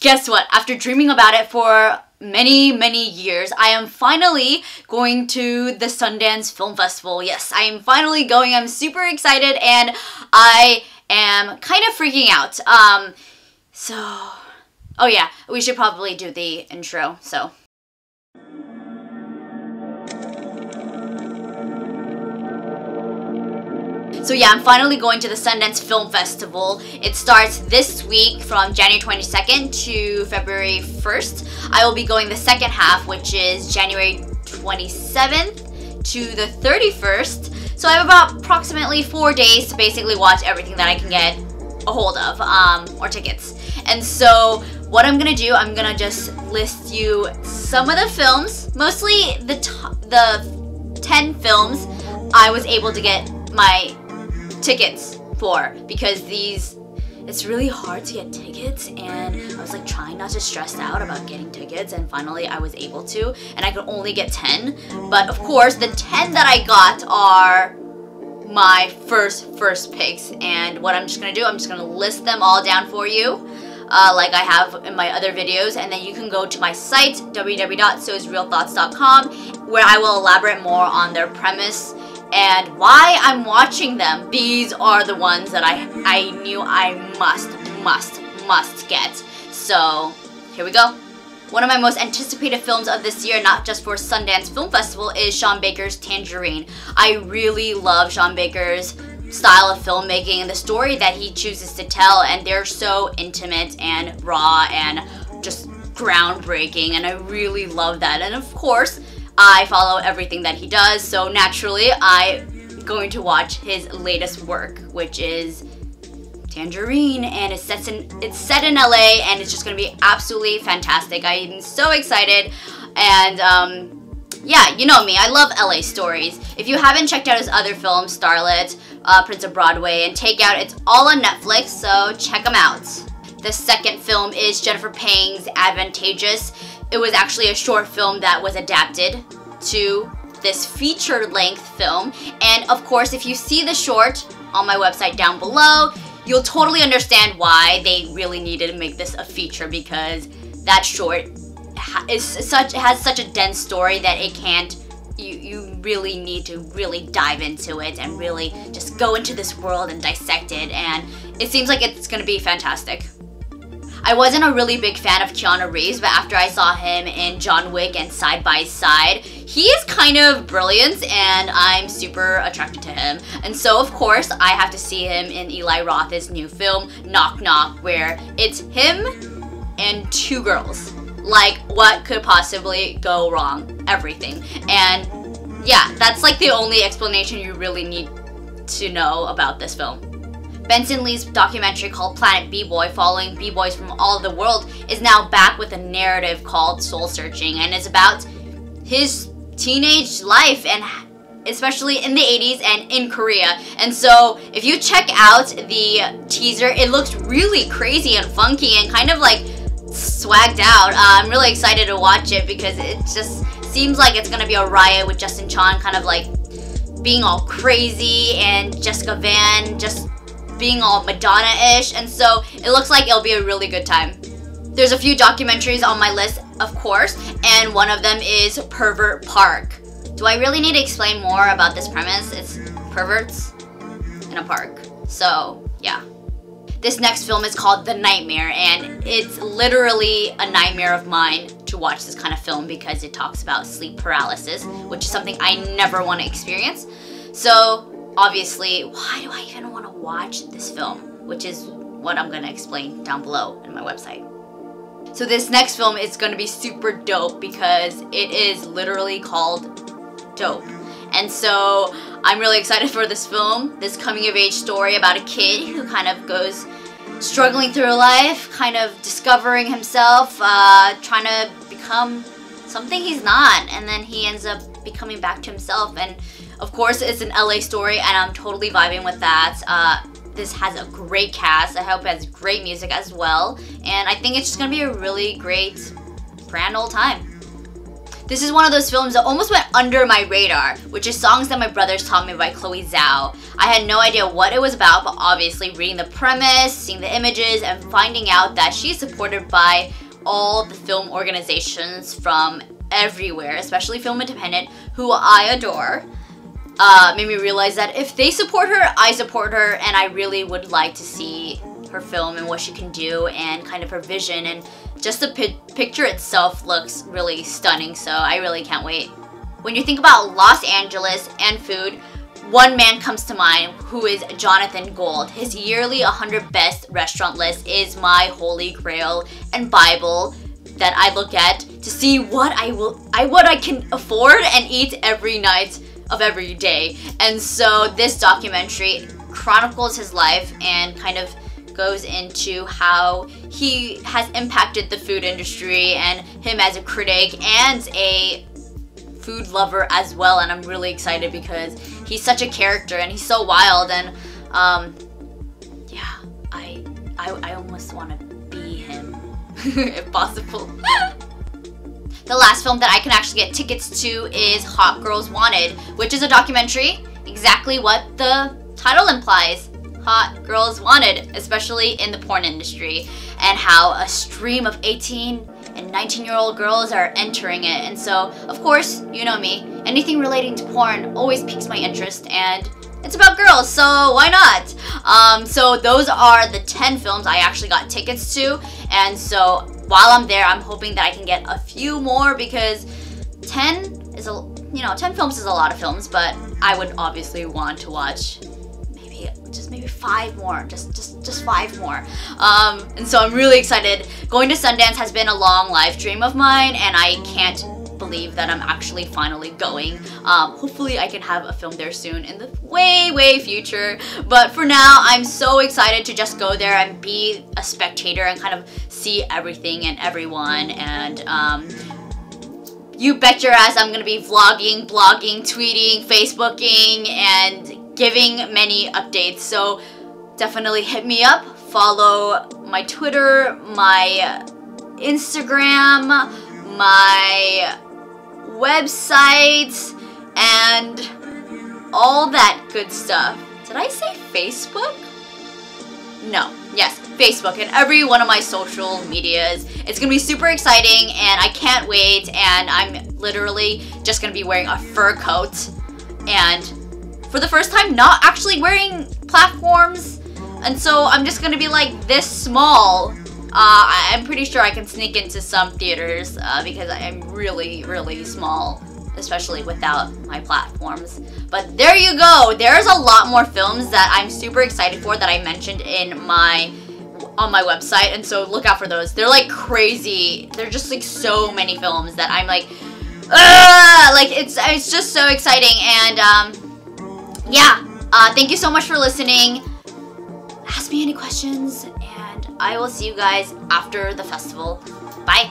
Guess what? After dreaming about it for many years, I am finally going to the Sundance Film Festival. Yes, I am finally going. I'm super excited and I am kind of freaking out. Oh yeah, we should probably do the intro, so. So yeah, I'm finally going to the Sundance Film Festival. It starts this week from January 22nd to February 1st. I will be going the second half, which is January 27th to the 31st. So I have about approximately 4 days to basically watch everything that I can get a hold of, or tickets. And so what I'm gonna do, I'm gonna just list you some of the films, mostly the 10 films I was able to get my tickets for, because it's really hard to get tickets, and I was like trying not to stress out about getting tickets, and finally I was able to, and I could only get 10, but of course the 10 that I got are my first picks. And what I'm just gonna do, I'm just gonna list them all down for you, like I have in my other videos, and then you can go to my site, www.soisrealthoughts.com, where I will elaborate more on their premise and why I'm watching them. These are the ones that I knew I must get. So here we go. One of my most anticipated films of this year, not just for Sundance Film Festival, is Sean Baker's Tangerine. I really love Sean Baker's style of filmmaking and the story that he chooses to tell, and they're so intimate and raw and just groundbreaking, and I really love that. And of course, I follow everything that he does, so naturally I'm going to watch his latest work, which is Tangerine, and it's set in LA, and it's just gonna be absolutely fantastic. I'm so excited, and yeah, you know me, I love LA stories. If you haven't checked out his other films, Starlet, Prince of Broadway, and Takeout, it's all on Netflix, so check them out. The second film is Jennifer Pang's Advantageous. It was actually a short film that was adapted to this feature-length film, and of course, if you see the short on my website down below, you'll totally understand why they really needed to make this a feature, because that short has such a dense story that it can't. You really need to really dive into it and really just go into this world and dissect it, and it seems like it's gonna be fantastic. I wasn't a really big fan of Keanu Reeves, but after I saw him in John Wick and Side by Side, he is kind of brilliant, and I'm super attracted to him. And so, of course, I have to see him in Eli Roth's new film, Knock Knock, where it's him and two girls. Like, what could possibly go wrong? Everything. And yeah, that's like the only explanation you really need to know about this film. Benson Lee's documentary called Planet B-Boy, following B-Boys from all over the world, is now back with a narrative called Soul Searching, and it's about his teenage life, and especially in the 80s and in Korea. And so if you check out the teaser, it looks really crazy and funky and kind of like swagged out. I'm really excited to watch it because it just seems like it's gonna be a riot with Justin Chon kind of like being all crazy, and Jessica Van just being all Madonna-ish, and so it looks like it'll be a really good time. There's a few documentaries on my list, of course, and one of them is Pervert Park. Do I really need to explain more about this premise? It's perverts in a park. So, yeah. This next film is called The Nightmare, and it's literally a nightmare of mine to watch this kind of film because it talks about sleep paralysis, which is something I never want to experience. So, obviously, why do I even want to watch this film? Which is what I'm going to explain down below in my website. So this next film is going to be super dope because it is literally called Dope. And so I'm really excited for this film, this coming-of-age story about a kid who kind of goes struggling through life, kind of discovering himself, trying to become something he's not, and then he ends up becoming back to himself. And of course, it's an LA story, and I'm totally vibing with that. This has a great cast. I hope it has great music as well, and I think it's just gonna be a really great, grand old time. This is one of those films that almost went under my radar, which is Songs That My Brothers Taught Me by Chloe Zhao. I had no idea what it was about, but obviously reading the premise, seeing the images, and finding out that she's supported by all the film organizations from everywhere, especially Film Independent, who I adore, made me realize that if they support her, I support her, and I really would like to see her film and what she can do and kind of her vision, and just the picture itself looks really stunning, so I really can't wait. When you think about Los Angeles and food, one man comes to mind, who is Jonathan Gold. His yearly 100 best restaurant list is my holy grail and Bible that I look at to see what I can afford and eat every night of every day. And so this documentary chronicles his life and kind of goes into how he has impacted the food industry and him as a critic and a food lover as well. And I'm really excited because he's such a character and he's so wild, and yeah, I almost want to be him if possible. The last film that I can actually get tickets to is Hot Girls Wanted, which is a documentary, exactly what the title implies. Hot Girls Wanted, especially in the porn industry, and how a stream of 18 and 19-year-old girls are entering it. And so, of course, you know me, anything relating to porn always piques my interest, and it's about girls, so why not? So those are the 10 films I actually got tickets to, and so while I'm there, I'm hoping that I can get a few more, because 10 is 10 films is a lot of films, but I would obviously want to watch maybe 5 more, just 5 more. And so I'm really excited. Going to Sundance has been a long life dream of mine, and I can't believe that I'm actually finally going. Hopefully I can have a film there soon in the way future, but for now I'm so excited to just go there and be a spectator and kind of see everything and everyone. And you bet your ass I'm gonna be vlogging, blogging, tweeting, Facebooking, and giving many updates. So definitely hit me up, follow my Twitter, my Instagram, my website, and all that good stuff. Did I say Facebook? No. Yes, Facebook and every one of my social medias. It's gonna be super exciting, and I can't wait, and I'm literally just gonna be wearing a fur coat, and for the first time not actually wearing platforms, and so I'm just gonna be like this small. I'm pretty sure I can sneak into some theaters because I'm really small, especially without my platforms. But there you go. There's a lot more films that I'm super excited for that I mentioned in on my website, and so look out for those. They're like crazy. They're just like so many films that I'm like, like it's just so exciting. And yeah, thank you so much for listening. Ask me any questions, and I will see you guys after the festival. Bye.